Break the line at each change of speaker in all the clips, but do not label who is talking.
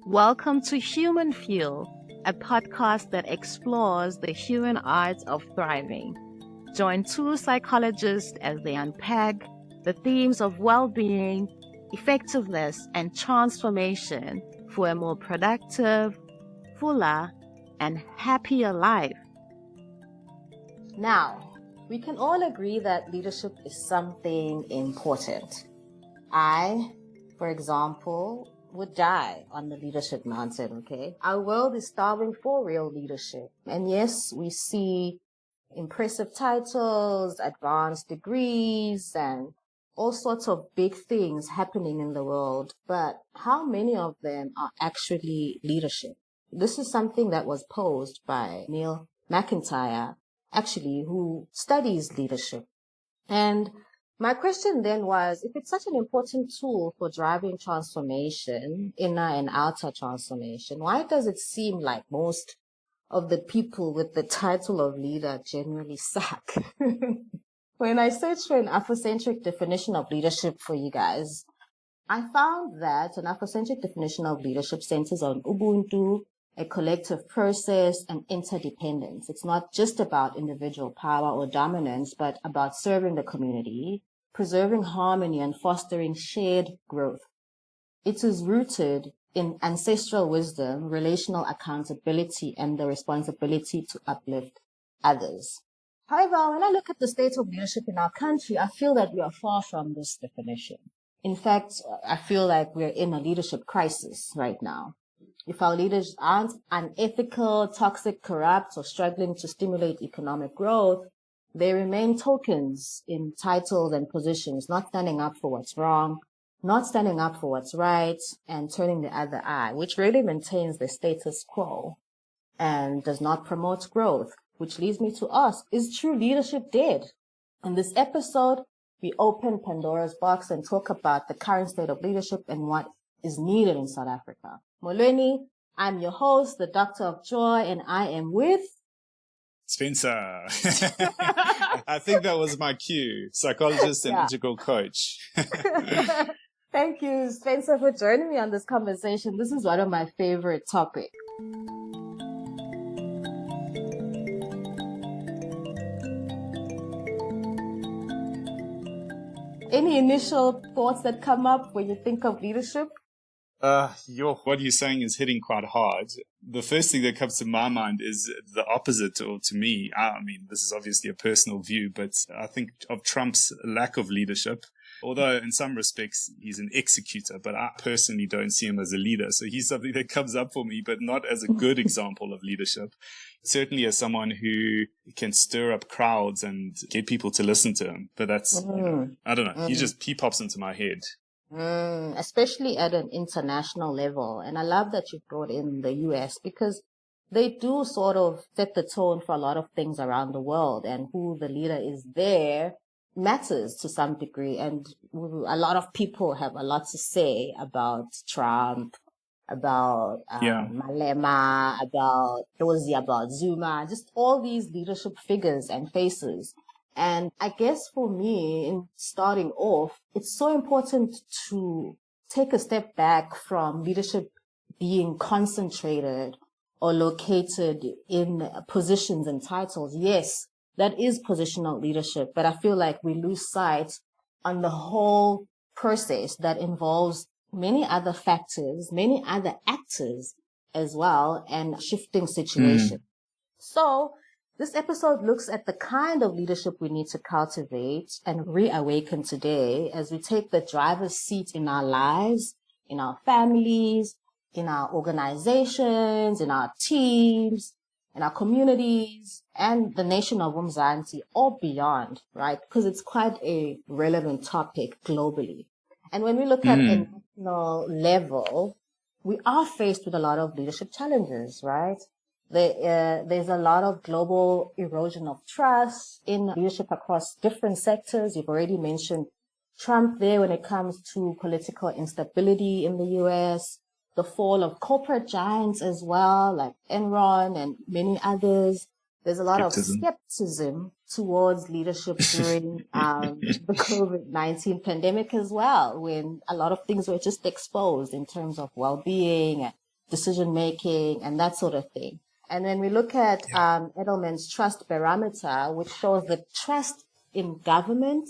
Welcome to HumanFuel, a podcast that explores the human art of thriving. Join two psychologists as they unpack the themes of well-being, effectiveness, and transformation for a more productive, fuller, and happier life.
Now, we can all agree that leadership is something important. I, for example, would die on the leadership mountain, okay? Our world is starving for real leadership. And yes, we see impressive titles, advanced degrees, and all sorts of big things happening in the world. But how many of them are actually leadership? This is something that was posed by Neil McIntyre, actually, who studies leadership. And my question then was, if it's such an important tool for driving transformation, inner and outer transformation, why does it seem like most of the people with the title of leader genuinely suck? When I searched for an Afrocentric definition of leadership for you guys, I found that an Afrocentric definition of leadership centers on Ubuntu, a collective process, and interdependence. It's not just about individual power or dominance, but about serving the community, preserving harmony, and fostering shared growth. It is rooted in ancestral wisdom, relational accountability, and the responsibility to uplift others. However, when I look at the state of leadership in our country, I feel that we are far from this definition. In fact, I feel like we're in a leadership crisis right now. If our leaders aren't unethical, toxic, corrupt, or struggling to stimulate economic growth, they remain tokens in titles and positions, not standing up for what's wrong, not standing up for what's right, and turning the other eye, which really maintains the status quo and does not promote growth, which leads me to ask, is true leadership dead? In this episode, we open Pandora's box and talk about the current state of leadership and what is needed in South Africa. Molweni, I'm your host, the Doctor of Joy, and I am with
Spencer. I think that was my cue. Psychologist and integral coach.
Thank you, Spencer, for joining me on this conversation. This is one of my favorite topics. Any initial thoughts that come up when you think of leadership?
What you're saying is hitting quite hard. The first thing that comes to my mind is the opposite, or to me, I mean, this is obviously a personal view, but I think of Trump's lack of leadership. Although in some respects he's an executor, but I personally don't see him as a leader. So he's something that comes up for me, but not as a good example of leadership. Certainly as someone who can stir up crowds and get people to listen to him. But that's, I don't know, he pops into my head.
Especially at an international level. And I love that you brought in the US because they do sort of set the tone for a lot of things around the world, and who the leader is there matters to some degree. And a lot of people have a lot to say about Trump, about Malema, about Dozie, about Zuma, just all these leadership figures and faces. And I guess for me, in starting off, it's so important to take a step back from leadership being concentrated or located in positions and titles. Yes, that is positional leadership, but I feel like we lose sight on the whole process that involves many other factors, many other actors as well, and shifting situations. So this episode looks at the kind of leadership we need to cultivate and reawaken today as we take the driver's seat in our lives, in our families, in our organizations, in our teams, in our communities, and the nation of Mzansi, or beyond, right? Because it's quite a relevant topic globally. And when we look at a national level, we are faced with a lot of leadership challenges, right? There's a lot of global erosion of trust in leadership across different sectors. You've already mentioned Trump there when it comes to political instability in the US, the fall of corporate giants as well, like Enron and many others. there's a lot of
Skepticism.
skepticism towards leadership during the COVID-19 pandemic as well, when a lot of things were just exposed in terms of well-being, decision making, and that sort of thing. And when we look at Edelman's trust barometer, which shows that trust in government,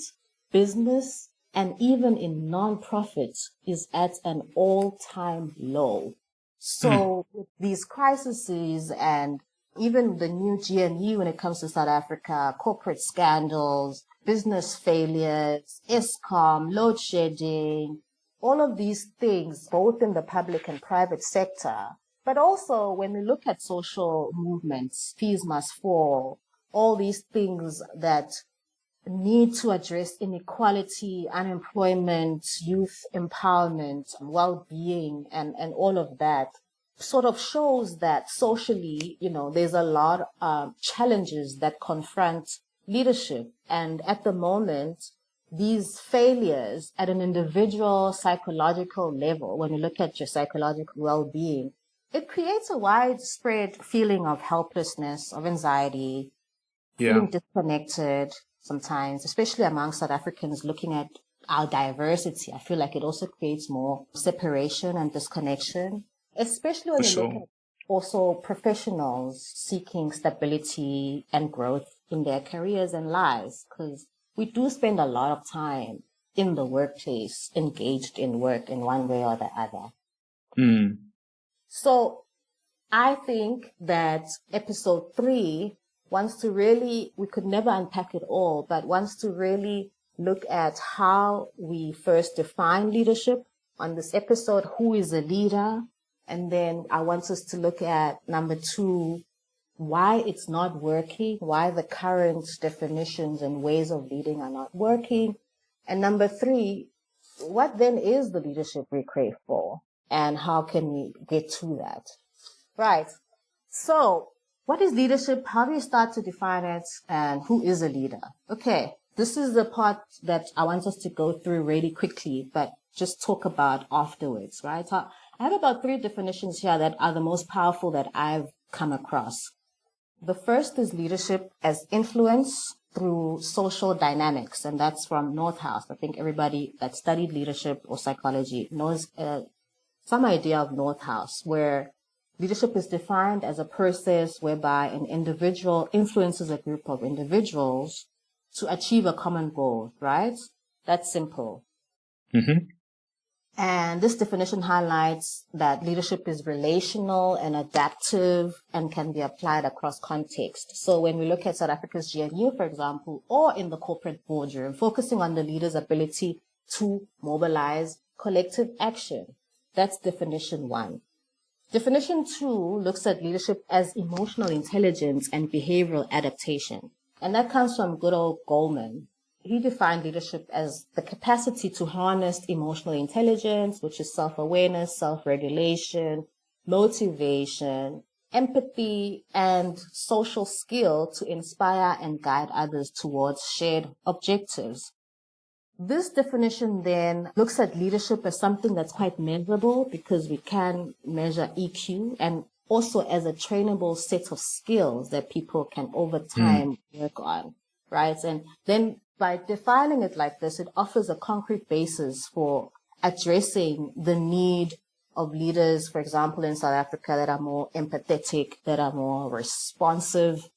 business, and even in non-profits is at an all-time low. So with these crises and even the new GNU when it comes to South Africa, corporate scandals, business failures, ESCOM, load shedding, all of these things, both in the public and private sector. But also when we look at social movements, fees must fall, all these things that need to address inequality, unemployment, youth empowerment, well-being, and all of that sort of shows that socially, there's a lot of challenges that confront leadership. And at the moment, these failures at an individual psychological level, when you look at your psychological well-being, it creates a widespread feeling of helplessness, of anxiety, feeling disconnected sometimes, especially among South Africans looking at our diversity. I feel like it also creates more separation and disconnection, especially when you look at also professionals seeking stability and growth in their careers and lives, because we do spend a lot of time in the workplace, engaged in work in one way or the other. So I think that episode 3 wants to really, we could never unpack it all, but wants to really look at how we first define leadership. On this episode, who is a leader? And then I want us to look at number 2, why it's not working, why the current definitions and ways of leading are not working. And number 3, what then is the leadership we crave for? And how can we get to that? Right. So what is leadership? How do you start to define it? And who is a leader? Okay, this is the part that I want us to go through really quickly, but just talk about afterwards, right? I have about 3 definitions here that are the most powerful that I've come across. The first is leadership as influence through social dynamics, and that's from Northouse. I think everybody that studied leadership or psychology knows some idea of Northouse, where leadership is defined as a process whereby an individual influences a group of individuals to achieve a common goal, right? That's simple. And this definition highlights that leadership is relational and adaptive and can be applied across context. So when we look at South Africa's GNU, for example, or in the corporate boardroom, focusing on the leader's ability to mobilize collective action. That's definition 1. Definition 2 looks at leadership as emotional intelligence and behavioral adaptation. And that comes from good old Goleman. He defined leadership as the capacity to harness emotional intelligence, which is self-awareness, self-regulation, motivation, empathy, and social skill to inspire and guide others towards shared objectives. This definition then looks at leadership as something that's quite measurable because we can measure EQ, and also as a trainable set of skills that people can over time work on, right? And then by defining it like this, it offers a concrete basis for addressing the need of leaders, for example, in South Africa, that are more empathetic, that are more responsive,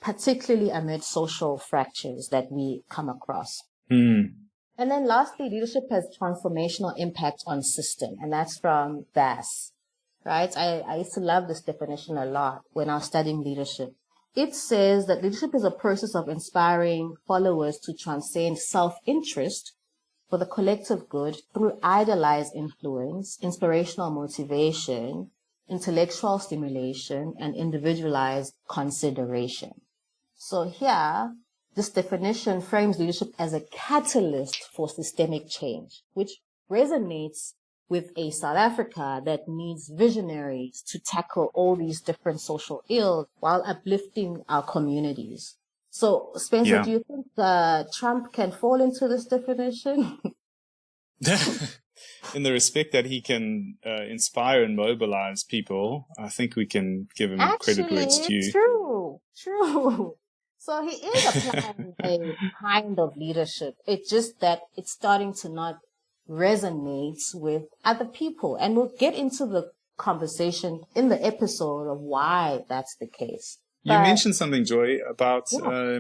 particularly amid social fractures that we come across. And then lastly, leadership has transformational impact on system, and that's from Bass, right? I used to love this definition a lot when I was studying leadership. It says that leadership is a process of inspiring followers to transcend self-interest for the collective good through idealized influence, inspirational motivation, intellectual stimulation, and individualized consideration. So here, this definition frames leadership as a catalyst for systemic change, which resonates with a South Africa that needs visionaries to tackle all these different social ills while uplifting our communities. So, Spencer, do you think Trump can fall into this definition?
In the respect that he can inspire and mobilize people, I think we can give him credit where it's due.
True. True. So he is applying a kind of leadership. It's just that it's starting to not resonate with other people. And we'll get into the conversation in the episode of why that's the case.
You mentioned something, Joy, about
Yeah.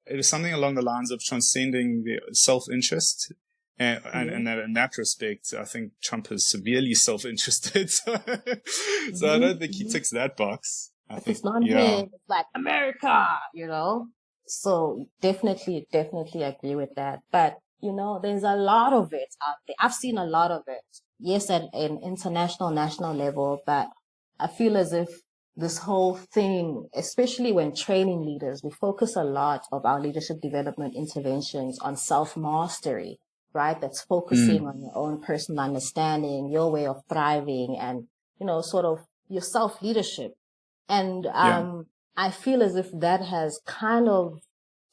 it was something along the lines of transcending the self-interest. And that in that respect, I think Trump is severely self-interested. So I don't think he ticks that box. I think
it's not him. It's like America, you know? So definitely agree with that. But, you know, there's a lot of it out there. I've seen a lot of it. Yes, at an international, national level, but I feel as if this whole thing, especially when training leaders, we focus a lot of our leadership development interventions on self-mastery, right? That's focusing on your own personal understanding, your way of thriving, and, you know, sort of your self-leadership. And I feel as if that has kind of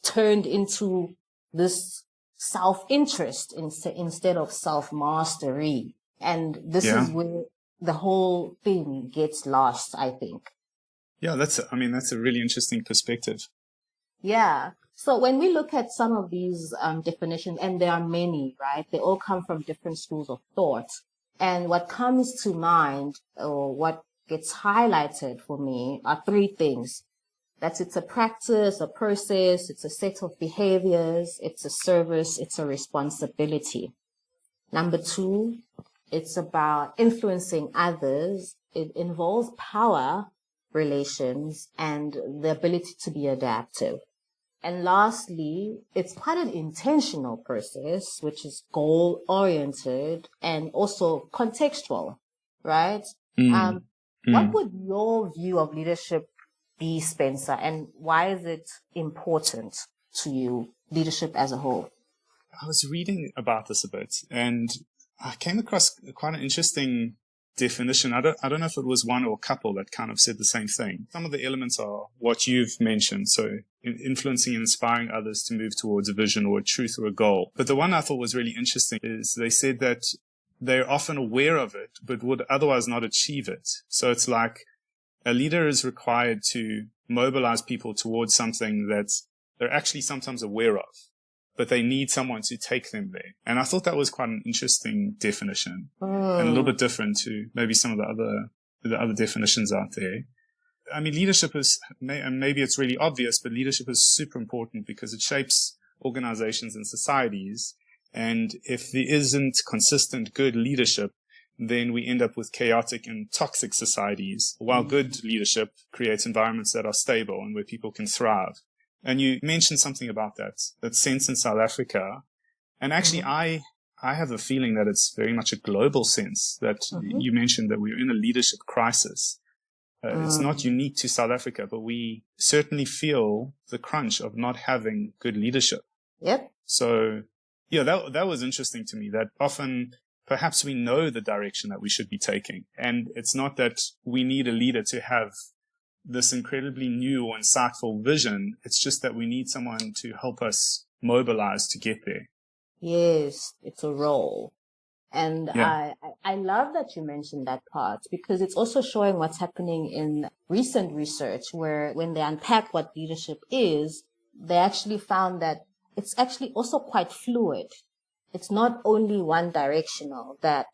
turned into this self-interest instead of self-mastery. And this is where the whole thing gets lost, I think.
Yeah, that's a really interesting perspective.
Yeah. So when we look at some of these definitions, and there are many, right? They all come from different schools of thought. And what comes to mind, or what gets highlighted for me, are three things. It's a practice, a process, it's a set of behaviors, it's a service, it's a responsibility. Number two, it's about influencing others. It involves power relations and the ability to be adaptive. And lastly, it's quite an intentional process, which is goal-oriented and also contextual, right? What would your view of leadership be, Spencer, and why is it important to you, leadership as a whole?
I was reading about this a bit, and I came across quite an interesting definition. I don't know if it was one or a couple that kind of said the same thing. Some of the elements are what you've mentioned, so influencing and inspiring others to move towards a vision or a truth or a goal. But the one I thought was really interesting is they said that they're often aware of it, but would otherwise not achieve it. So it's like a leader is required to mobilize people towards something that they're actually sometimes aware of, but they need someone to take them there. And I thought that was quite an interesting definition and a little bit different to maybe some of the other definitions out there. I mean, leadership is, and maybe it's really obvious, but leadership is super important because it shapes organizations and societies. And if there isn't consistent, good leadership, then we end up with chaotic and toxic societies, while good leadership creates environments that are stable and where people can thrive. And you mentioned something about that sense in South Africa. And actually, I have a feeling that it's very much a global sense that you mentioned that we're in a leadership crisis. It's not unique to South Africa, but we certainly feel the crunch of not having good leadership.
Yep.
So, yeah, that was interesting to me, that often perhaps we know the direction that we should be taking. And it's not that we need a leader to have this incredibly new or insightful vision. It's just that we need someone to help us mobilize to get there.
Yes, it's a role. And I love that you mentioned that part, because it's also showing what's happening in recent research, where when they unpack what leadership is, they actually found that it's actually also quite fluid. It's not only one directional, that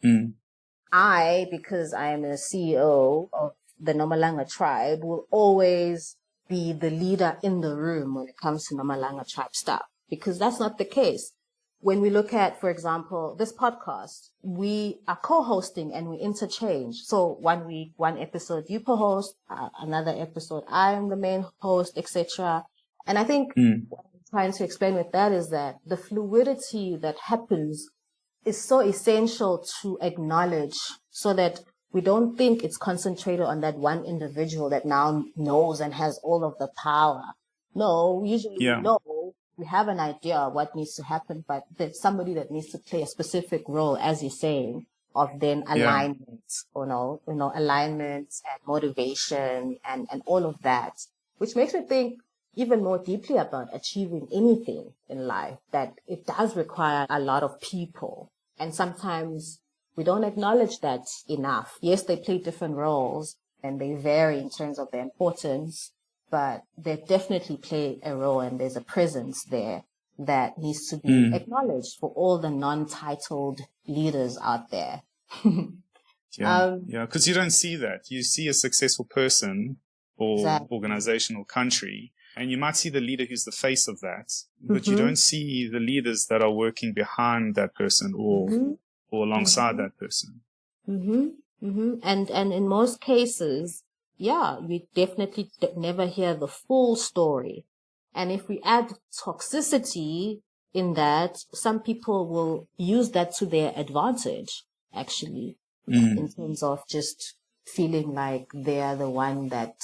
I, because I am a CEO of the Nomalanga tribe, will always be the leader in the room when it comes to Nomalanga tribe stuff, because that's not the case. When we look at, for example, this podcast, we are co-hosting and we interchange. So 1 week, one episode you co-host, another episode I am the main host, etc. And I think what I'm trying to explain with that is that the fluidity that happens is so essential to acknowledge, so that we don't think it's concentrated on that one individual that now knows and has all of the power. No, usually we know, we have an idea of what needs to happen, but there's somebody that needs to play a specific role, as you're saying, of then alignment, alignment and motivation and all of that, which makes me think even more deeply about achieving anything in life, that it does require a lot of people. And sometimes we don't acknowledge that enough. Yes, they play different roles and they vary in terms of their importance, but they definitely play a role, and there's a presence there that needs to be acknowledged for all the non-titled leaders out there.
Because you don't see that. You see a successful person or
Exactly.
organization or country, and you might see the leader who's the face of that, but you don't see the leaders that are working behind that person or alongside that person.
And in most cases, we definitely never hear the full story. And if we add toxicity in that, some people will use that to their advantage, actually, in terms of just feeling like they are the one that,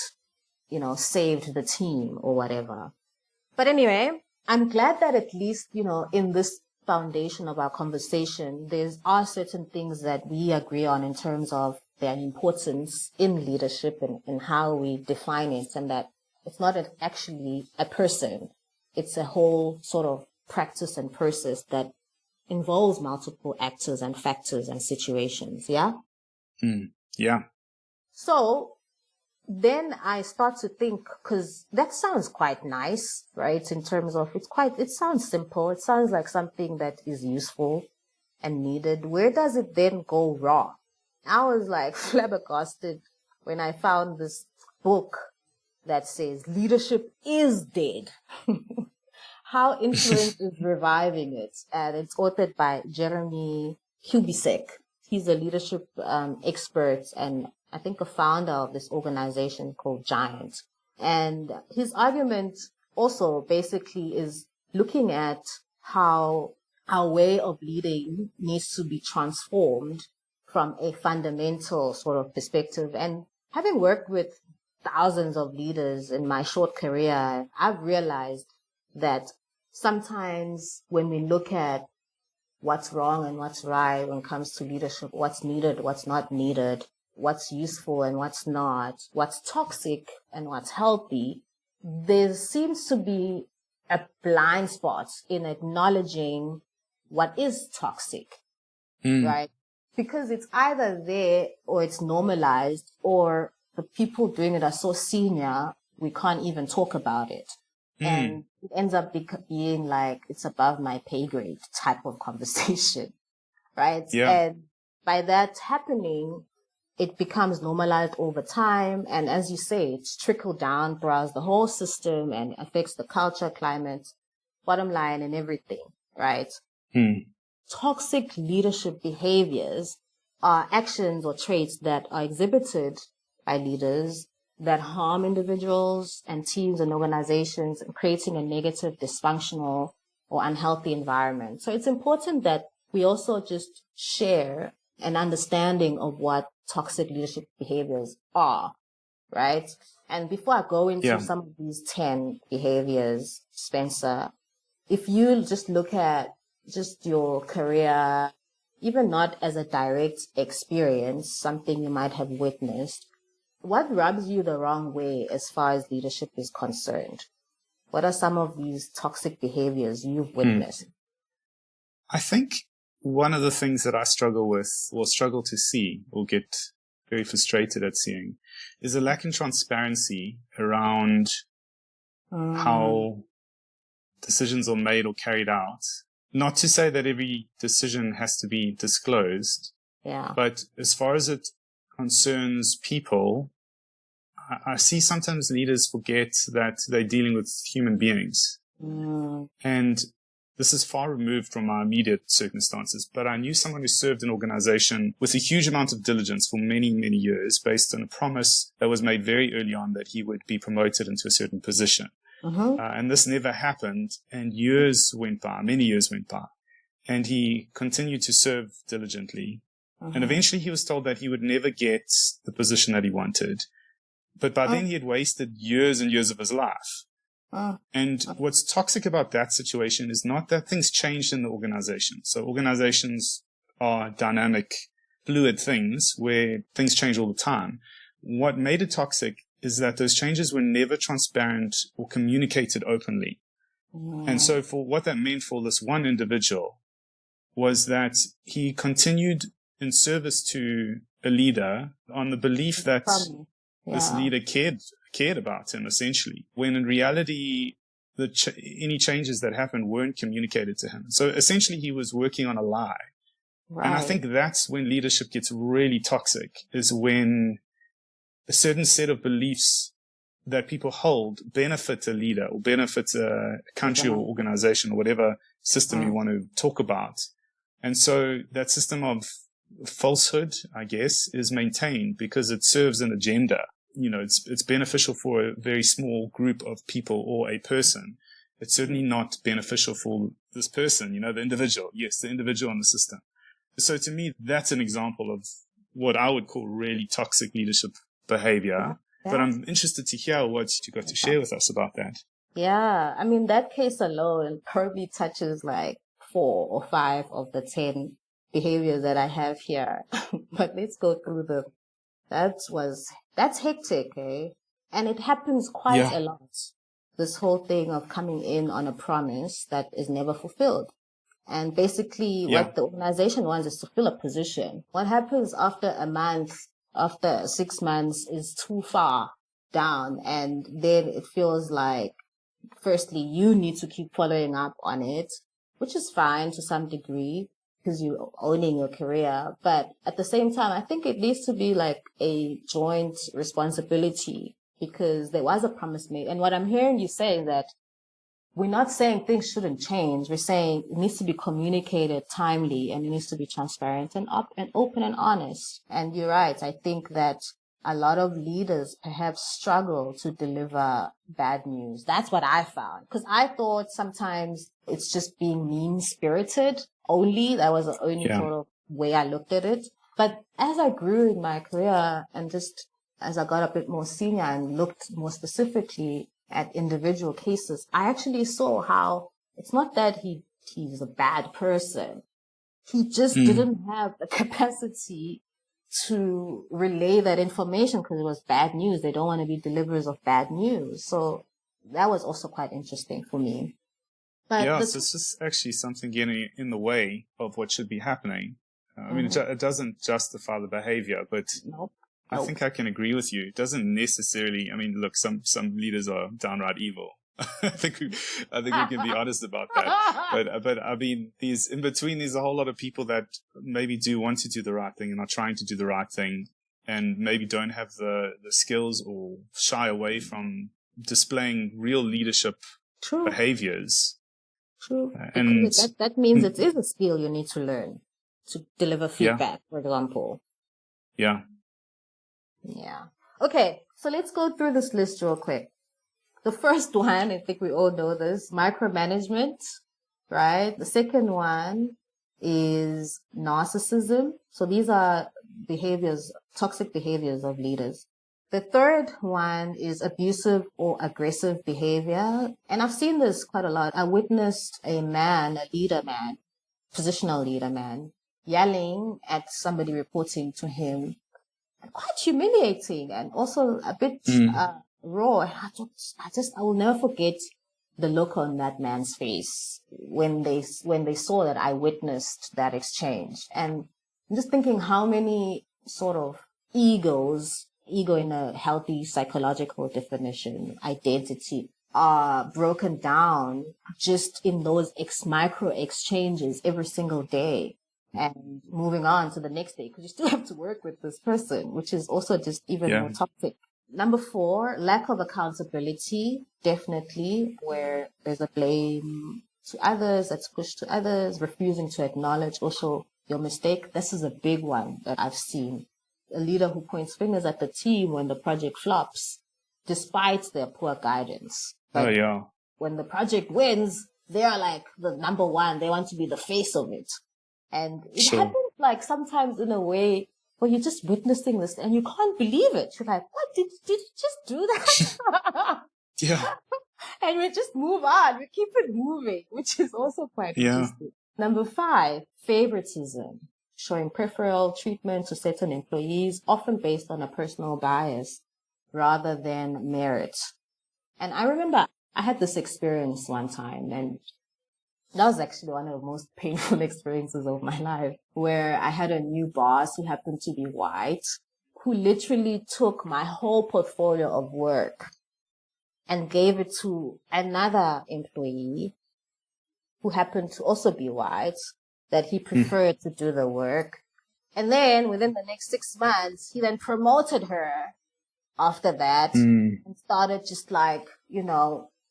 saved the team or whatever. But anyway, I'm glad that at least, in this foundation of our conversation, there are certain things that we agree on in terms of their importance in leadership and how we define it, and that it's not actually a person. It's a whole sort of practice and process that involves multiple actors and factors and situations. Yeah?
Yeah.
So then I start to think, because that sounds quite nice, right? In terms of it sounds simple. It sounds like something that is useful and needed. Where does it then go wrong? I was like flabbergasted when I found this book that says leadership is dead. How influence is reviving it. And it's authored by Jeremy Kubicek. He's a leadership expert and I think a founder of this organization called Giant. And his argument also basically is looking at how our way of leading needs to be transformed from a fundamental sort of perspective. And having worked with thousands of leaders in my short career, I've realized that sometimes when we look at what's wrong and what's right when it comes to leadership, what's needed, what's not needed, what's useful and what's not, what's toxic and what's healthy, there seems to be a blind spot in acknowledging what is toxic, right? Because it's either there or it's normalized, or the people doing it are so senior, we can't even talk about it. And it ends up being like, it's above my pay grade type of conversation, right?
Yeah.
And by that happening, it becomes normalized over time. And as you say, it's trickled down throughout the whole system and affects the culture, climate, bottom line, and everything, right? Toxic leadership behaviors are actions or traits that are exhibited by leaders that harm individuals and teams and organizations, and creating a negative, dysfunctional, or unhealthy environment. So it's important that we also just share an understanding of what toxic leadership behaviors are, right? And before I go into some of these 10 behaviors, Spencer, if you just look at just your career, even not as a direct experience, something you might have witnessed, what rubs you the wrong way as far as leadership is concerned? What are some of these toxic behaviors you've witnessed?
I think one of the things that I struggle with, or struggle to see, or get very frustrated at seeing, is a lack in transparency around how decisions are made or carried out. Not to say that every decision has to be disclosed, but as far as it concerns people, I see sometimes leaders forget that they're dealing with human beings. And this is far removed from my immediate circumstances, but I knew someone who served an organization with a huge amount of diligence for many, many years based on a promise that was made very early on that he would be promoted into a certain position. And this never happened, and years went by, many years went by, and he continued to serve diligently. And eventually he was told that he would never get the position that he wanted. But by then he had wasted years and years of his life. And what's toxic about that situation is not that things changed in the organization. So organizations are dynamic, fluid things where things change all the time. What made it toxic is that those changes were never transparent or communicated openly. And so for what that meant for this one individual was that he continued in service to a leader on the belief that this leader cared cared about him, essentially, when in reality, any changes that happened weren't communicated to him. So essentially, he was working on a lie.
Right.
And I think that's when leadership gets really toxic, is when a certain set of beliefs that people hold benefit a leader or benefit a country or organization or whatever system you want to talk about. And so that system of falsehood, I guess, is maintained because it serves an agenda. It's beneficial for a very small group of people or a person. It's certainly not beneficial for this person, the individual. Yes, the individual in the system. So to me, that's an example of what I would call really toxic leadership behavior. But I'm interested to hear what you got to share with us about that.
Yeah, I mean, that case alone probably touches like 4 or 5 of the 10 behaviors that I have here. But let's go through them. That's hectic, eh? And it happens quite a lot. This whole thing of coming in on a promise that is never fulfilled. And basically what the organization wants is to fill a position. What happens after a month, after 6 months is too far down. And then it feels like, firstly, you need to keep following up on it, which is fine to some degree because you're owning your career. But at the same time, I think it needs to be like a joint responsibility because there was a promise made. And what I'm hearing you say is that we're not saying things shouldn't change. We're saying it needs to be communicated timely and it needs to be transparent and open and honest. And you're right. I think that a lot of leaders perhaps struggle to deliver bad news. That's what I found. Because I thought sometimes it's just being mean-spirited only. That was the only sort of way I looked at it. But as I grew in my career and just as I got a bit more senior and looked more specifically at individual cases, I actually saw how it's not that he's a bad person. He just didn't have the capacity to relay that information because it was bad news. They don't want to be deliverers of bad news. So that was also quite interesting for me. But
so it's just actually something getting in the way of what should be happening. I mean, it doesn't justify the behavior, but I think I can agree with you. It doesn't necessarily, I mean, look, some leaders are downright evil. I think we can be honest about that. But I mean, in between, there's a whole lot of people that maybe do want to do the right thing and are trying to do the right thing and maybe don't have the skills or shy away from displaying real leadership behaviors.
True. And that means it is a skill you need to learn to deliver feedback, for example.
Yeah.
Okay. So let's go through this list real quick. The first one, I think we all know this, micromanagement, right? The second one is narcissism. So these are toxic behaviors of leaders. The third one is abusive or aggressive behavior. And I've seen this quite a lot. I witnessed a positional leader man, yelling at somebody reporting to him. Quite humiliating and also a bit raw. I will never forget the look on that man's face when they saw that I witnessed that exchange. And I'm just thinking how many sort of ego in a healthy psychological definition, identity, are broken down just in those micro exchanges every single day. And moving on to the next day, because you still have to work with this person, which is also just even more toxic. Number 4, lack of accountability, definitely, where there's a blame to others, that's pushed to others, refusing to acknowledge also your mistake. This is a big one that I've seen. A leader who points fingers at the team when the project flops, despite their poor guidance. But when the project wins, they are like the number one. They want to be the face of it. And it happens like sometimes in a way where you're just witnessing this and you can't believe it. You're like, what? Did you just do that? And we just move on. We keep it moving, which is also quite interesting. Number 5, favoritism. Showing preferential treatment to certain employees, often based on a personal bias rather than merit. And I remember I had this experience one time, and that was actually one of the most painful experiences of my life, where I had a new boss who happened to be white, who literally took my whole portfolio of work and gave it to another employee who happened to also be white, that he preferred to do the work. And then within the next 6 months, he then promoted her after that and started just like,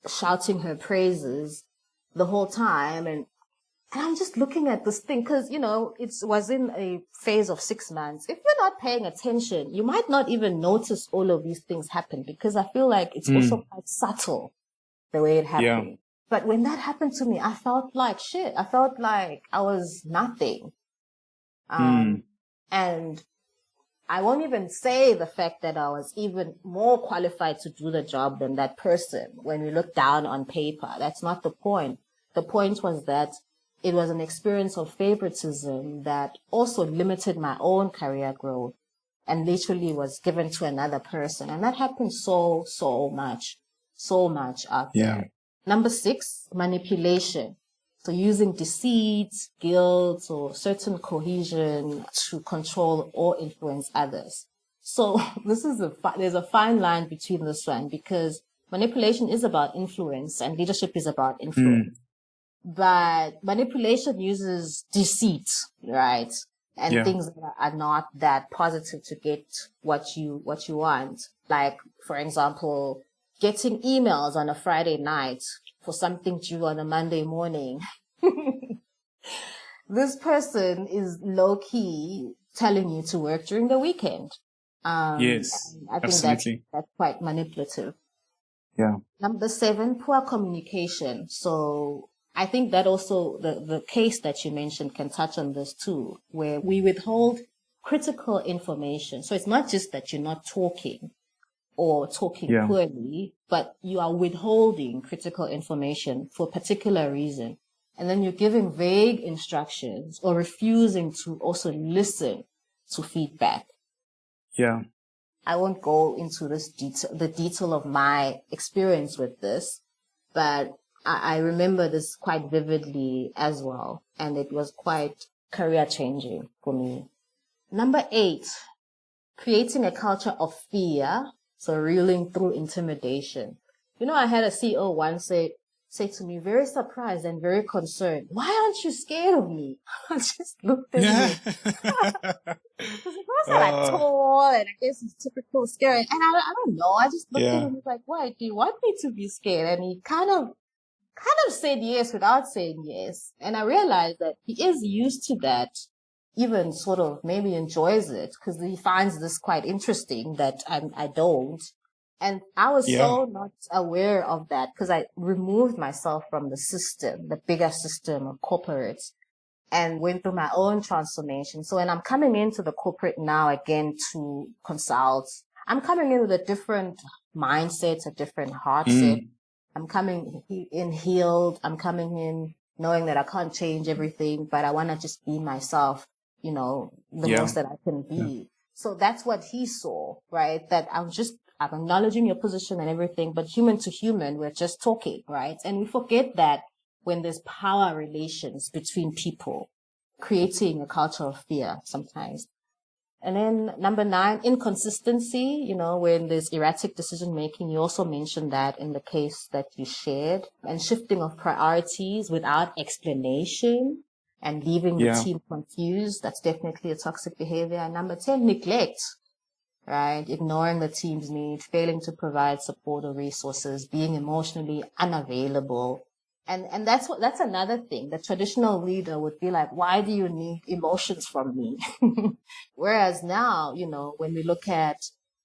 shouting her praises the whole time. And I'm just looking at this thing because, it was in a phase of 6 months. If you're not paying attention, you might not even notice all of these things happen, because I feel like it's also quite subtle the way it happened.
Yeah.
But when that happened to me, I felt like shit. I felt like I was nothing. And I won't even say the fact that I was even more qualified to do the job than that person when we look down on paper. That's not the point. The point was that it was an experience of favoritism that also limited my own career growth and literally was given to another person. And that happened so much out there. Number 6, manipulation. So using deceit, guilt, or certain cohesion to control or influence others. So there's a fine line between this one, because manipulation is about influence and leadership is about influence. But manipulation uses deceit, right? And things that are not that positive to get what you want. Like, for example, getting emails on a Friday night for something due on a Monday morning. This person is low-key telling you to work during the weekend.
Yes,
I think
absolutely.
that's quite manipulative.
Yeah.
Number 7, poor communication. So I think that also the case that you mentioned can touch on this too, where we withhold critical information. So it's not just that you're not talking or talking poorly, but you are withholding critical information for a particular reason. And then you're giving vague instructions or refusing to also listen to feedback.
Yeah.
I won't go into the detail of my experience with this, but I remember this quite vividly as well. And it was quite career changing for me. Number 8, creating a culture of fear. So reeling through intimidation. I had a CEO once say to me, very surprised and very concerned, "Why aren't you scared of me?" I just looked at him. Because the person like tall and I guess he's typical scary. And I don't know. I just looked at him and was like, "Why do you want me to be scared?" And he kind of said yes without saying yes. And I realized that he is used to that, even sort of maybe enjoys it because he finds this quite interesting that I don't. And I was so not aware of that because I removed myself from the system, the bigger system of corporates, and went through my own transformation. So when I'm coming into the corporate now again to consult, I'm coming in with a different mindset, a different heart set. I'm coming in healed. I'm coming in knowing that I can't change everything, but I want to just be myself, the most that I can be. So that's what he saw, right? That I'm acknowledging your position and everything, but human to human, we're just talking, right? And we forget that when there's power relations between people, creating a culture of fear sometimes. And then number 9, inconsistency, when there's erratic decision making. You also mentioned that in the case that you shared, and shifting of priorities without explanation and leaving the team confused. That's definitely a toxic behavior. And number 10, neglect, right? Ignoring the team's need, failing to provide support or resources, being emotionally unavailable. And that's another thing. The traditional leader would be like, "Why do you need emotions from me?" Whereas now, when we look at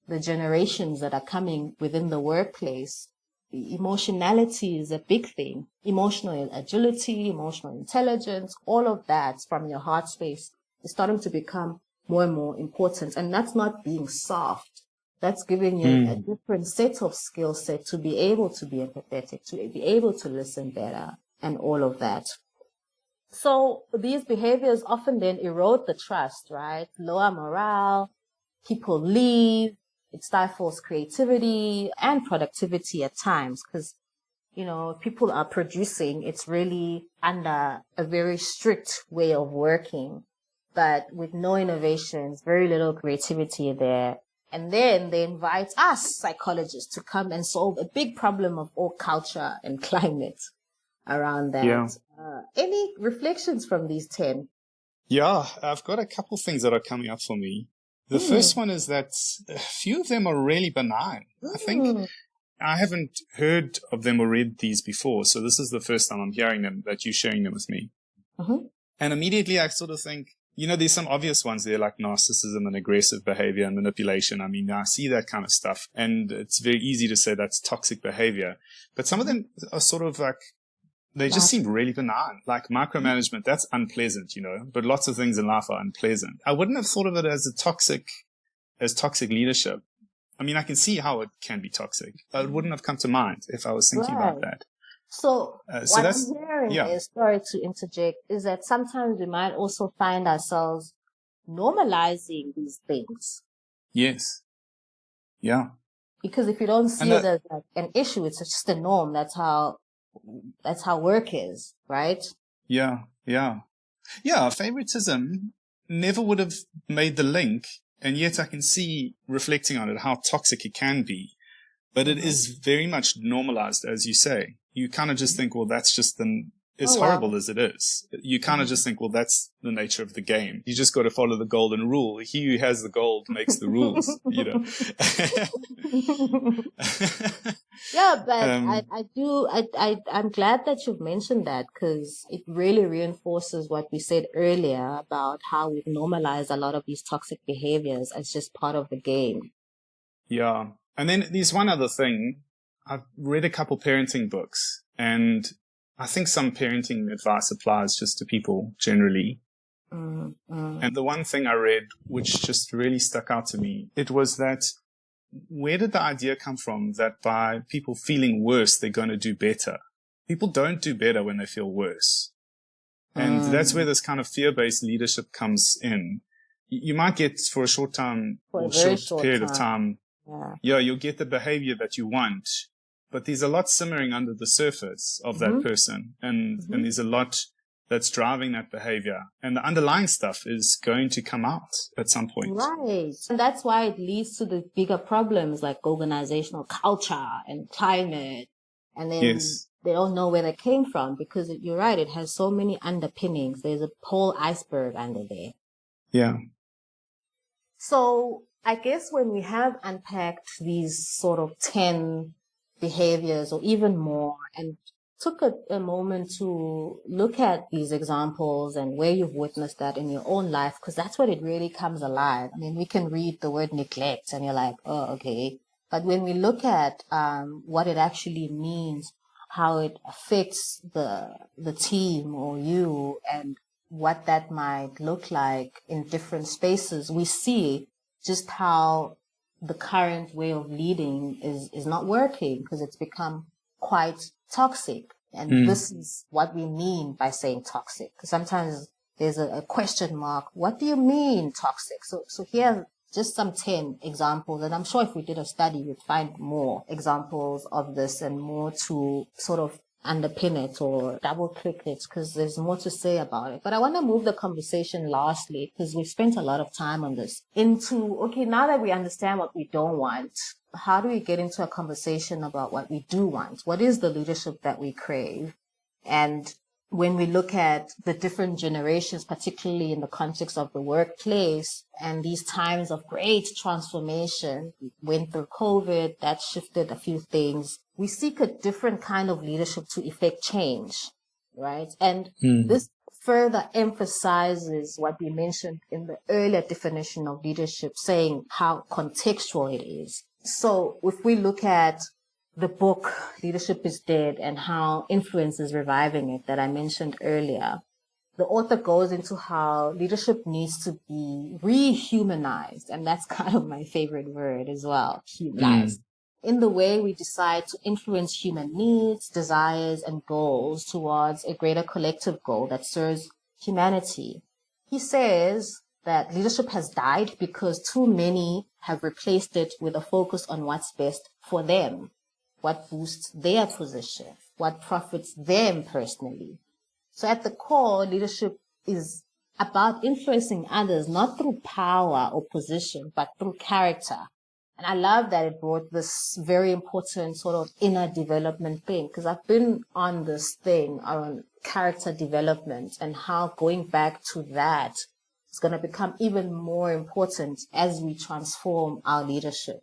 the generations that are coming within the workplace, the emotionality is a big thing. Emotional agility, emotional intelligence, all of that from your heart space is starting to become more and more important. And that's not being soft. That's giving you a different set of skill set to be able to be empathetic, to be able to listen better, and all of that. So these behaviors often then erode the trust, right? Lower morale, people leave, it stifles creativity and productivity at times because, if people are producing, it's really under a very strict way of working. but with no innovations, very little creativity there. And then they invite us psychologists to come and solve a big problem of all culture and climate around that.
Yeah.
Any reflections from these 10?
Yeah, I've got a couple things that are coming up for me. The first one is that a few of them are really benign. I think I haven't heard of them or read these before, so this is the first time I'm hearing them, that you're sharing them with me. And immediately I sort of think, there's some obvious ones there like narcissism and aggressive behavior and manipulation. I mean, I see that kind of stuff, and it's very easy to say that's toxic behavior. But some of them are sort of like, they just seem really benign. Like micromanagement, that's unpleasant, but lots of things in life are unpleasant. I wouldn't have thought of it as toxic leadership. I mean, I can see how it can be toxic, but it wouldn't have come to mind if I was thinking about that.
So what I'm hearing is, sorry to interject, is that sometimes we might also find ourselves normalizing these things.
Yes. Yeah.
Because if you don't see it as like an issue, it's just a norm. That's how work is, right?
Yeah. Favoritism never would have made the link, and yet I can see, reflecting on it, how toxic it can be. But it is very much normalized, as you say. You kind of just think, well, that's just as horrible as it is. You kind of just think, well, that's the nature of the game. You just got to follow the golden rule. He who has the gold makes the rules,
Yeah, but I'm glad that you've mentioned that, because it really reinforces what we said earlier about how we've normalized a lot of these toxic behaviors as just part of the game.
Yeah. And then there's one other thing. I've read a couple parenting books, and I think some parenting advice applies just to people generally. And the one thing I read, which just really stuck out to me, it was that, where did the idea come from that by people feeling worse, they're going to do better? People don't do better when they feel worse. And that's where this kind of fear-based leadership comes in. You might get for a short time, or short period of time, you'll get the behavior that you want, but there's a lot simmering under the surface of that person, and there's a lot that's driving that behavior, and the underlying stuff is going to come out at some point.
Right. And that's why it leads to the bigger problems like organizational culture and climate, and then they don't know where they came from, because you're right, it has so many underpinnings. There's a whole iceberg under there.
Yeah.
So I guess when we have unpacked these sort of 10 behaviors or even more, and took a moment to look at these examples and where you've witnessed that in your own life, because that's what it really comes alive. I mean, we can read the word neglect and you're like, oh, okay. But when we look at what it actually means, how it affects the team or you, and what that might look like in different spaces, we see just how the current way of leading is not working, because it's become quite toxic. And this is what we mean by saying toxic, because sometimes there's a question mark. What do you mean toxic? So here are just some 10 examples, and I'm sure if we did a study, we'd find more examples of this and more to sort of underpin it or double click it, because there's more to say about it. But I want to move the conversation lastly, because we've spent a lot of time on this, into, okay, now that we understand what we don't want, how do we get into a conversation about what we do want? What is the leadership that we crave? And when we look at the different generations, particularly in the context of the workplace and these times of great transformation, we went through COVID, that shifted a few things. We seek a different kind of leadership to effect change, right? And this further emphasizes what we mentioned in the earlier definition of leadership, saying how contextual it is. So if we look at the book, Leadership is Dead, and how influence is reviving it that I mentioned earlier, the author goes into how leadership needs to be rehumanized. And that's kind of my favorite word as well, humanized. In the way we decide to influence human needs, desires, and goals towards a greater collective goal that serves humanity. He says that leadership has died because too many have replaced it with a focus on what's best for them, what boosts their position, what profits them personally. So at the core, leadership is about influencing others, not through power or position, but through character. And I love that it brought this very important sort of inner development thing, because I've been on this thing on character development and how going back to that is going to become even more important as we transform our leadership.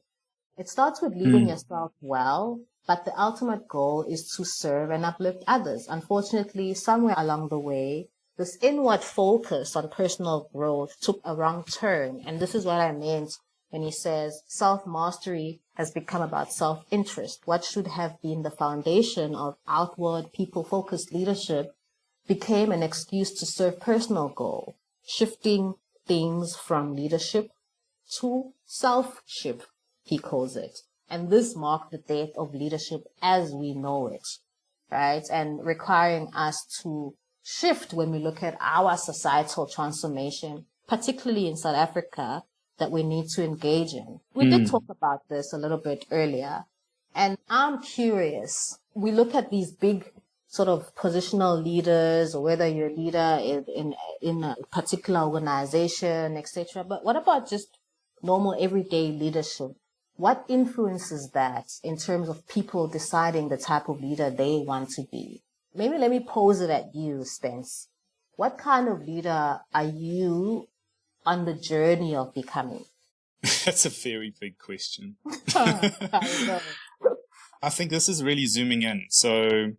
It starts with leading yourself well, but the ultimate goal is to serve and uplift others. Unfortunately, somewhere along the way, this inward focus on personal growth took a wrong turn. And this is what I meant when he says self-mastery has become about self-interest. What should have been the foundation of outward, people-focused leadership became an excuse to serve personal goal, shifting things from leadership to self-ship, he calls it. And this marked the death of leadership as we know it, right? And requiring us to shift when we look at our societal transformation, particularly in South Africa, that we need to engage in. We did talk about this a little bit earlier, and I'm curious. We look at these big sort of positional leaders, or whether you're a leader in a particular organization, etc. But what about just normal everyday leadership? What influences that in terms of people deciding the type of leader they want to be? Maybe let me pose it at you, Spence. What kind of leader are you on the journey of becoming?
That's a very big question.
I know.
I think this is really zooming in. So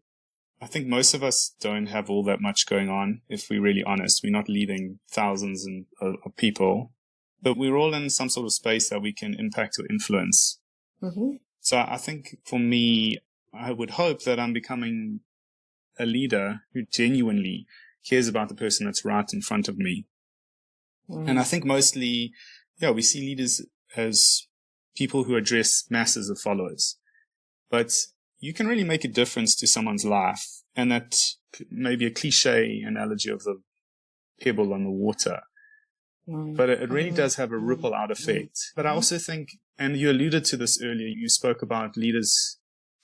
I think most of us don't have all that much going on, if we're really honest. We're not leading thousands of people, but we're all in some sort of space that we can impact or influence.
Mm-hmm.
So I think for me, I would hope that I'm becoming a leader who genuinely cares about the person that's right in front of me. And I think mostly, we see leaders as people who address masses of followers. But you can really make a difference to someone's life. And that may be a cliche analogy of the pebble on the water. But it really does have a ripple out effect. But I also think, and you alluded to this earlier, you spoke about leaders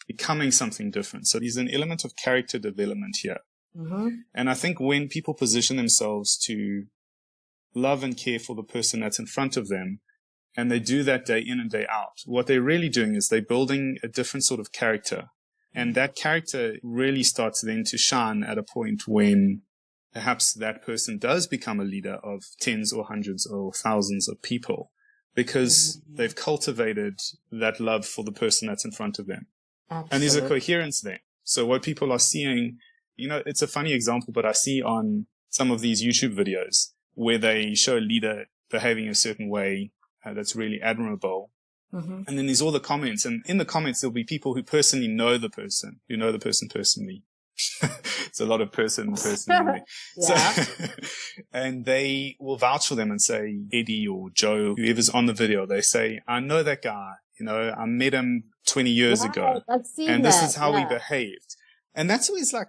becoming something different. So there's an element of character development here. And I think when people position themselves to love and care for the person that's in front of them, and they do that day in and day out, what they're really doing is they're building a different sort of character. And that character really starts then to shine at a point when perhaps that person does become a leader of tens or hundreds or thousands of people, because they've cultivated that love for the person that's in front of them. Absolutely. And there's a coherence there. So what people are seeing, it's a funny example, but I see on some of these YouTube videos where they show a leader behaving a certain way that's really admirable. And then there's all the comments, and in the comments there'll be people who personally know the person, personally. It's a lot of personally.
Yeah.
So, and they will vouch for them and say, Eddie or Joe, whoever's on the video, they say, I know that guy, I met him 20 years ago.
I've seen
and
that.
This is how he behaved. And that's always like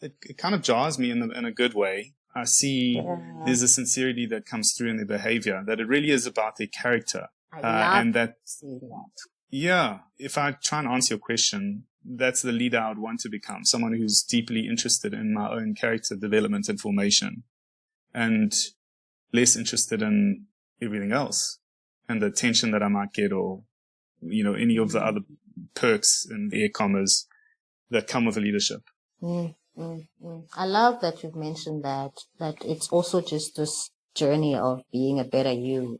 it kind of jars me in a good way. I see there's a sincerity that comes through in their behavior, that it really is about their character.
I love
to
see that.
Yeah, if I try and answer your question, that's the leader I would want to become, someone who's deeply interested in my own character development and formation, and less interested in everything else and the attention that I might get, or, any of the other perks and air commas that come with leadership.
I love that you've mentioned that it's also just this journey of being a better you.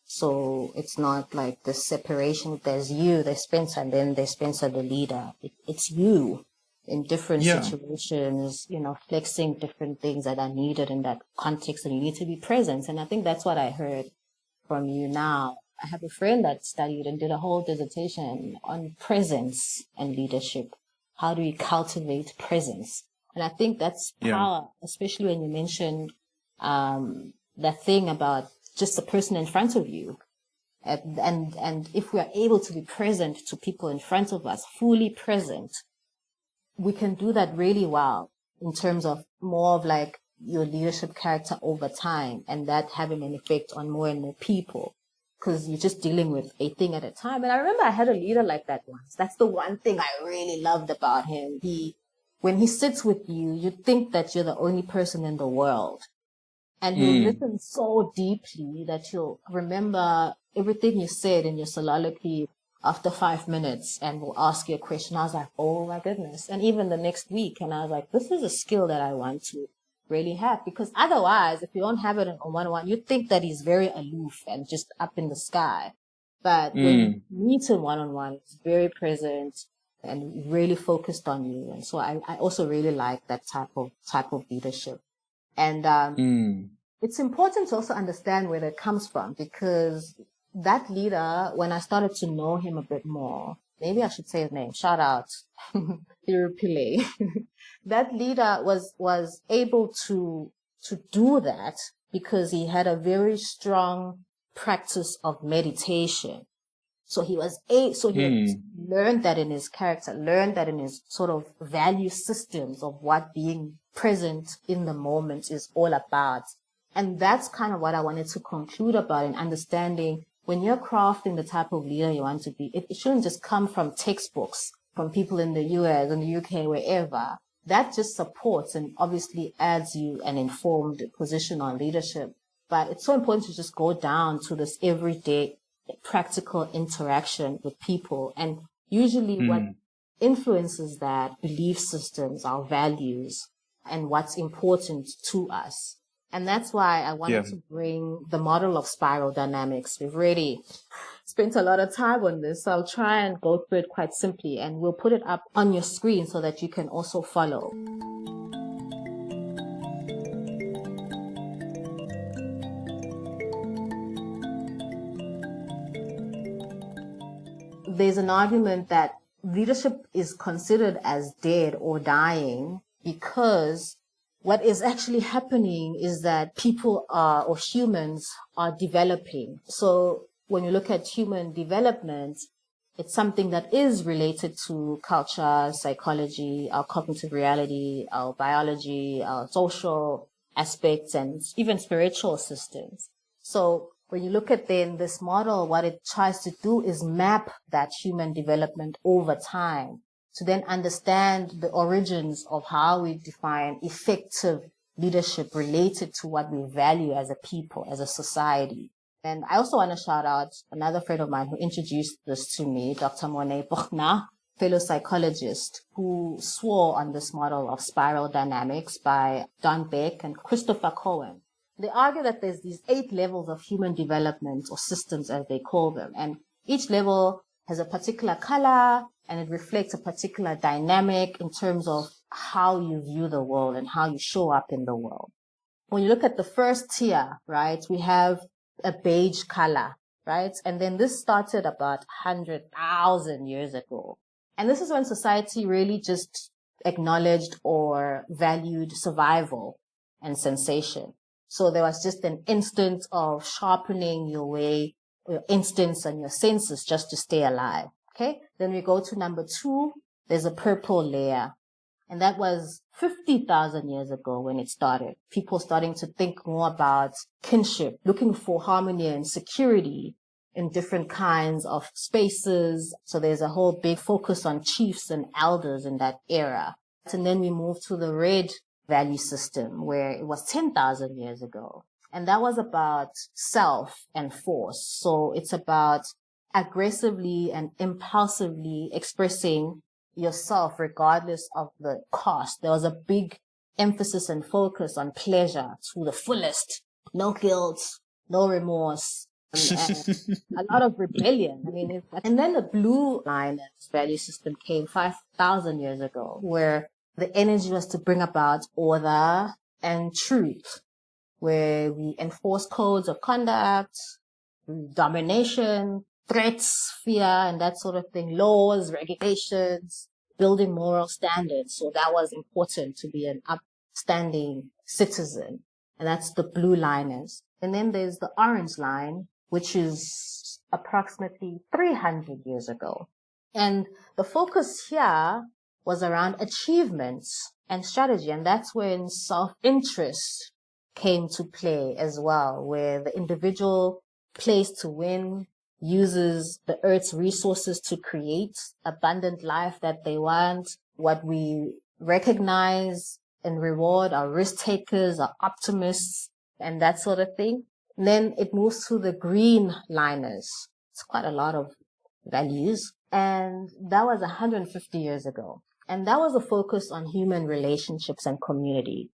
So it's not like the separation. There's you, there's Spencer, and then there's Spencer, the leader. It's you in different situations, flexing different things that are needed in that context, and you need to be present. And I think that's what I heard from you now. I have a friend that studied and did a whole dissertation on presence and leadership. How do we cultivate presence? And I think that's power, especially when you mentioned that thing about just the person in front of you. And if we are able to be present to people in front of us, fully present, we can do that really well in terms of more of like your leadership character over time, and that having an effect on more and more people, because you're just dealing with a thing at a time. And I remember I had a leader like that once. That's the one thing I really loved about him. When he sits with you, you think that you're the only person in the world. And he'll listen so deeply that he'll remember everything you said in your soliloquy after 5 minutes and will ask you a question. I was like, oh my goodness. And even the next week, and I was like, this is a skill that I want to really have, because otherwise, if you don't have it on one-on-one, you think that he's very aloof and just up in the sky. But when you meet him one-on-one, he's very present and really focused on you. And so I also really like that type of leadership. And it's important to also understand where that comes from, because that leader, when I started to know him a bit more, maybe I should say his name, shout out, Pile. That leader was able to do that because he had a very strong practice of meditation. So he had learned that in his character, learned that in his sort of value systems of what being present in the moment is all about. And that's kind of what I wanted to conclude about, in understanding when you're crafting the type of leader you want to be, it shouldn't just come from textbooks, from people in the US and the UK, wherever. That just supports and obviously adds you an informed position on leadership. But it's so important to just go down to this everyday practical interaction with people. And usually what influences that, belief systems, our values, and what's important to us. And that's why I wanted to bring the model of spiral dynamics. We've already spent a lot of time on this, so I'll try and go through it quite simply, and we'll put it up on your screen so that you can also follow. There's an argument that leadership is considered as dead or dying because what is actually happening is that people are, or humans are developing. So when you look at human development, it's something that is related to culture, psychology, our cognitive reality, our biology, our social aspects, and even spiritual systems. So when you look at then this model, what it tries to do is map that human development over time to then understand the origins of how we define effective leadership related to what we value as a people, as a society. And I also want to shout out another friend of mine who introduced this to me, Dr. Monet Bochna, fellow psychologist, who swore on this model of spiral dynamics by Don Beck and Christopher Cohen. They argue that there's these 8 levels of human development, or systems as they call them, and each level has a particular color and it reflects a particular dynamic in terms of how you view the world and how you show up in the world. When you look at the first tier, right, we have a beige color, right? And then this started about 100,000 years ago. And this is when society really just acknowledged or valued survival and sensation. So there was just an instinct of sharpening your instincts and your senses just to stay alive. Okay. Then we go to number 2. There's a purple layer. And that was 50,000 years ago when it started. People starting to think more about kinship, looking for harmony and security in different kinds of spaces. So there's a whole big focus on chiefs and elders in that era. And then we move to the red value system, where it was 10,000 years ago. And that was about self and force. So it's about aggressively and impulsively expressing yourself regardless of the cost. There was a big emphasis and focus on pleasure to the fullest. No guilt, no remorse, and a lot of rebellion. I mean, and then the blue line value system came 5,000 years ago, where the energy was to bring about order and truth, where we enforce codes of conduct, domination, threats, fear, and that sort of thing, laws, regulations, building moral standards. So that was important to be an upstanding citizen. And that's the blue liners. And then there's the orange line, which is approximately 300 years ago. And the focus here was around achievements and strategy. And that's when self-interest came to play as well, where the individual plays to win, uses the earth's resources to create abundant life that they want. What we recognize and reward are risk takers, are optimists, and that sort of thing. And then it moves to the green liners. It's quite a lot of values. And that was 150 years ago. And that was a focus on human relationships and community,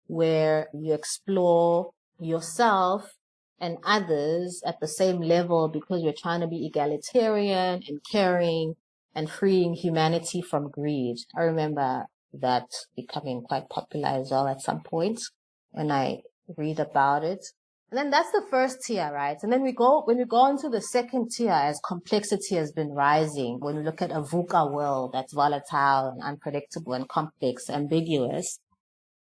where you explore yourself and others at the same level because you're trying to be egalitarian and caring and freeing humanity from greed. I remember that becoming quite popular as well at some point when I read about it. And then that's the first tier, right? And then when we go into the second tier, as complexity has been rising, when we look at a VUCA world that's volatile and unpredictable and complex, ambiguous,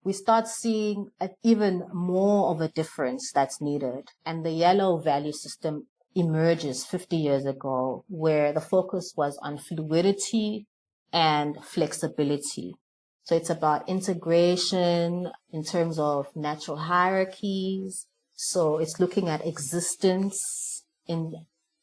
we start seeing even more of a difference that's needed. And the yellow value system emerges 50 years ago, where the focus was on fluidity and flexibility. So it's about integration in terms of natural hierarchies. So it's looking at existence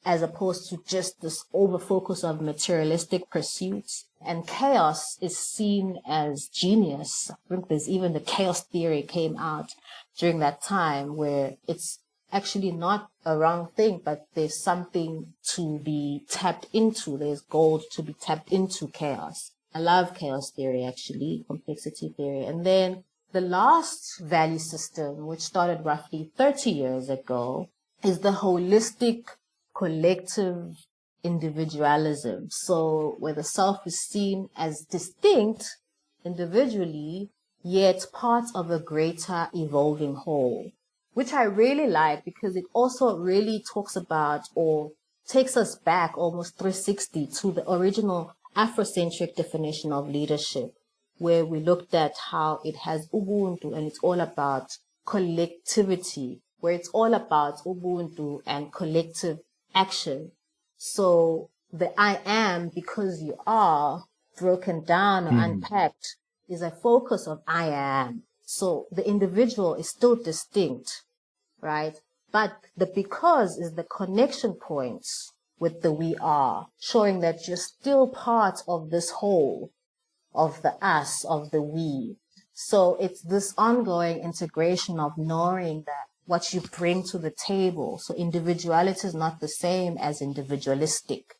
as opposed to just this over-focus of materialistic pursuits. And chaos is seen as genius. I think there's even the chaos theory came out during that time, where it's actually not a wrong thing, but there's something to be tapped into. There's gold to be tapped into chaos. I love chaos theory, actually, complexity theory. And then the last value system, which started roughly 30 years ago, is the holistic collective individualism. So where the self is seen as distinct individually, yet part of a greater evolving whole, which I really like because it also really talks about or takes us back almost 360 to the original Afrocentric definition of leadership, where we looked at how it has Ubuntu and it's all about collectivity, where it's all about Ubuntu and collective action. So the I am, because you are, broken down or unpacked, is a focus of I am. So the individual is still distinct, right? But the because is the connection points with the we are, showing that you're still part of this whole, of the us, of the we. So it's this ongoing integration of knowing that what you bring to the table. So individuality is not the same as individualistic,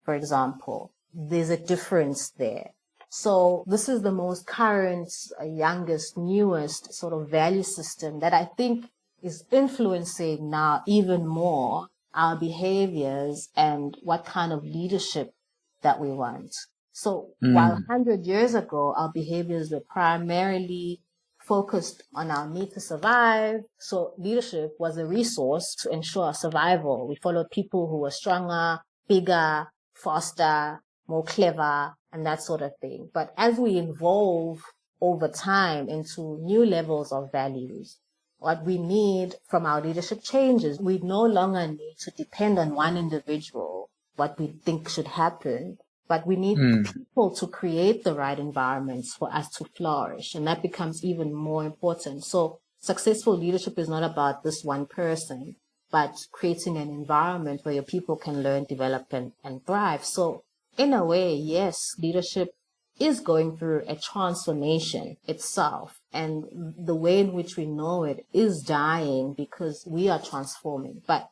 for example. There's a difference there. So this is the most current, youngest, newest sort of value system that I think is influencing now even more our behaviors and what kind of leadership that we want. So while 100 years ago, our behaviors were primarily focused on our need to survive, so leadership was a resource to ensure survival. We followed people who were stronger, bigger, faster, more clever, and that sort of thing. But as we evolve over time into new levels of values, what we need from our leadership changes. We no longer need to depend on one individual, what we think should happen, but we need people to create the right environments for us to flourish. And that becomes even more important. So successful leadership is not about this one person, but creating an environment where your people can learn, develop, and thrive. So in a way, yes, leadership is going through a transformation itself. And the way in which we know it is dying because we are transforming. But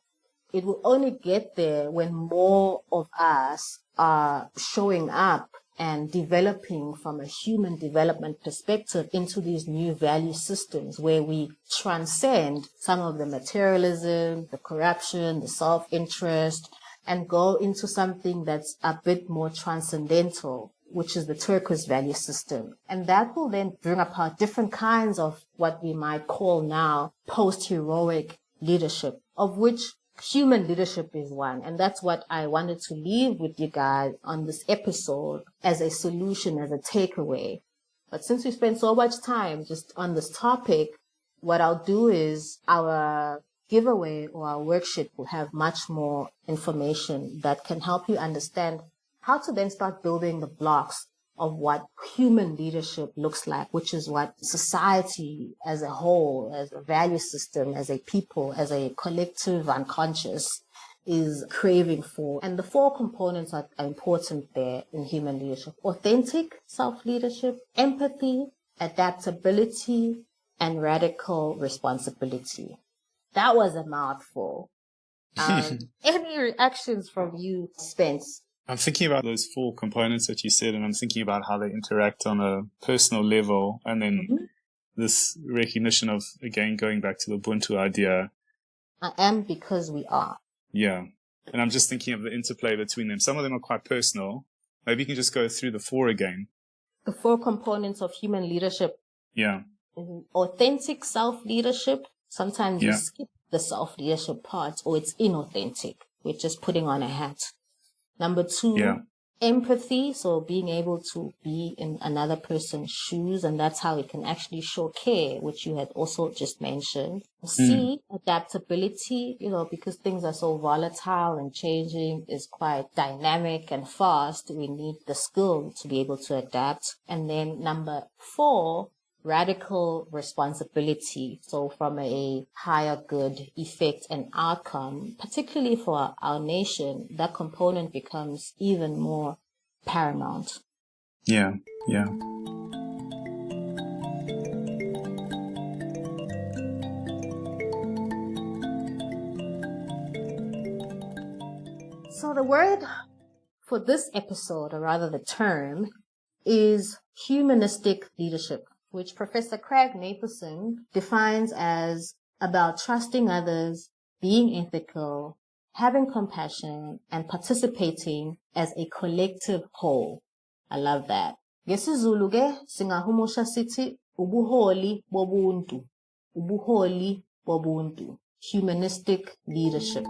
it will only get there when more of us are showing up and developing from a human development perspective into these new value systems where we transcend some of the materialism, the corruption, the self-interest, and go into something that's a bit more transcendental, which is the turquoise value system. And that will then bring about different kinds of what we might call now post-heroic leadership, of which human leadership is one. And that's what I wanted to leave with you guys on this episode as a solution, as a takeaway. But since we spent so much time just on this topic, what I'll do is our giveaway or our worksheet will have much more information that can help you understand how to then start building the blocks of what human leadership looks like, which is what society as a whole, as a value system, as a people, as a collective unconscious is craving for. And the 4 components are important there in human leadership: authentic self-leadership, empathy, adaptability, and radical responsibility. That was a mouthful. Any reactions from you, Spence?
I'm thinking about those 4 components that you said, and I'm thinking about how they interact on a personal level, and then this recognition of, again, going back to the Ubuntu idea.
I am because we are.
Yeah. And I'm just thinking of the interplay between them. Some of them are quite personal. Maybe you can just go through the 4 again.
The 4 components of human leadership.
Yeah.
Authentic self-leadership. Sometimes you skip the self-leadership part, or it's inauthentic. We're just putting on a hat. Number 2, empathy. So being able to be in another person's shoes, and that's how it can actually show care, which you had also just mentioned. C, adaptability, because things are so volatile and changing, is quite dynamic and fast. We need the skill to be able to adapt. And then number 4, radical responsibility. So from a higher good effect and outcome, particularly for our nation, that component becomes even more paramount.
Yeah.
So the word for this episode, or rather the term, is humanistic leadership, which Professor Craig Nathanson defines as about trusting others, being ethical, having compassion, and participating as a collective whole. I love that. NgesiZulu ke singahumusha sithi ubuholi bobuntu. Ubuholi bobuntu. Humanistic leadership.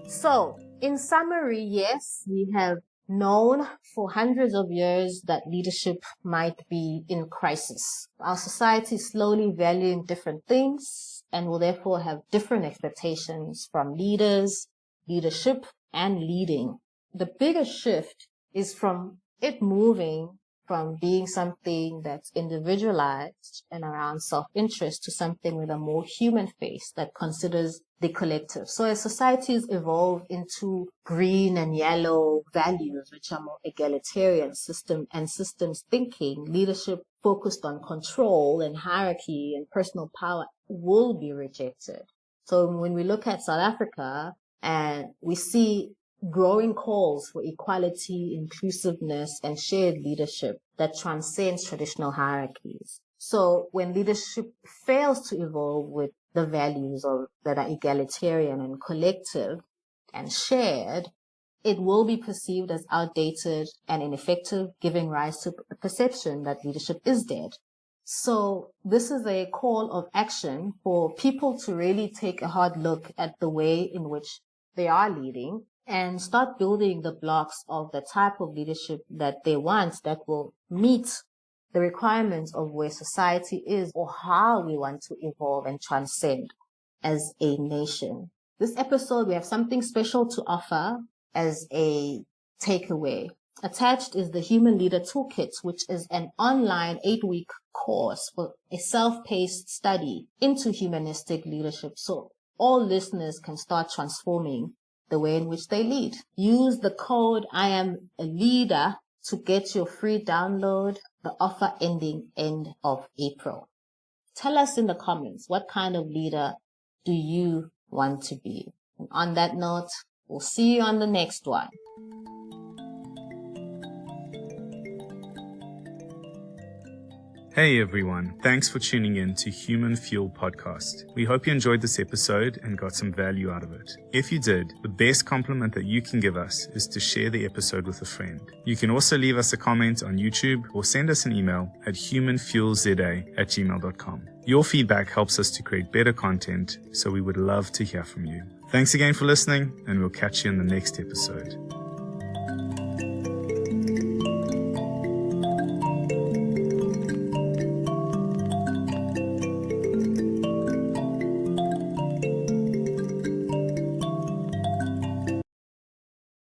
So, in summary, yes, we have known for hundreds of years that leadership might be in crisis. Our society is slowly valuing different things and will therefore have different expectations from leaders, leadership, and leading. The biggest shift is from it moving from being something that's individualized and around self-interest to something with a more human face that considers the collective. So as societies evolve into green and yellow values, which are more egalitarian systems thinking, leadership focused on control and hierarchy and personal power will be rejected. So when we look at South Africa and we see growing calls for equality, inclusiveness, and shared leadership that transcends traditional hierarchies. So when leadership fails to evolve with the values that are egalitarian and collective and shared, it will be perceived as outdated and ineffective, giving rise to the perception that leadership is dead. So this is a call of action for people to really take a hard look at the way in which they are leading and start building the blocks of the type of leadership that they want that will meet the requirements of where society is or how we want to evolve and transcend as a nation. This episode, we have something special to offer as a takeaway. Attached is the Human Leader Toolkit, which is an online 8-week course for a self-paced study into humanistic leadership. So all listeners can start transforming the way in which they lead. Use the code I am a leader to get your free download, the offer ending end of April. Tell us in the comments, what kind of leader do you want to be? And on that note, we'll see you on the next one.
Hey everyone, thanks for tuning in to HumanFuel podcast. We hope you enjoyed this episode and got some value out of it. If you did, the best compliment that you can give us is to share the episode with a friend. You can also leave us a comment on YouTube or send us an email at humanfuelza@gmail.com. Your feedback helps us to create better content, so we would love to hear from you. Thanks again for listening, and we'll catch you in the next episode.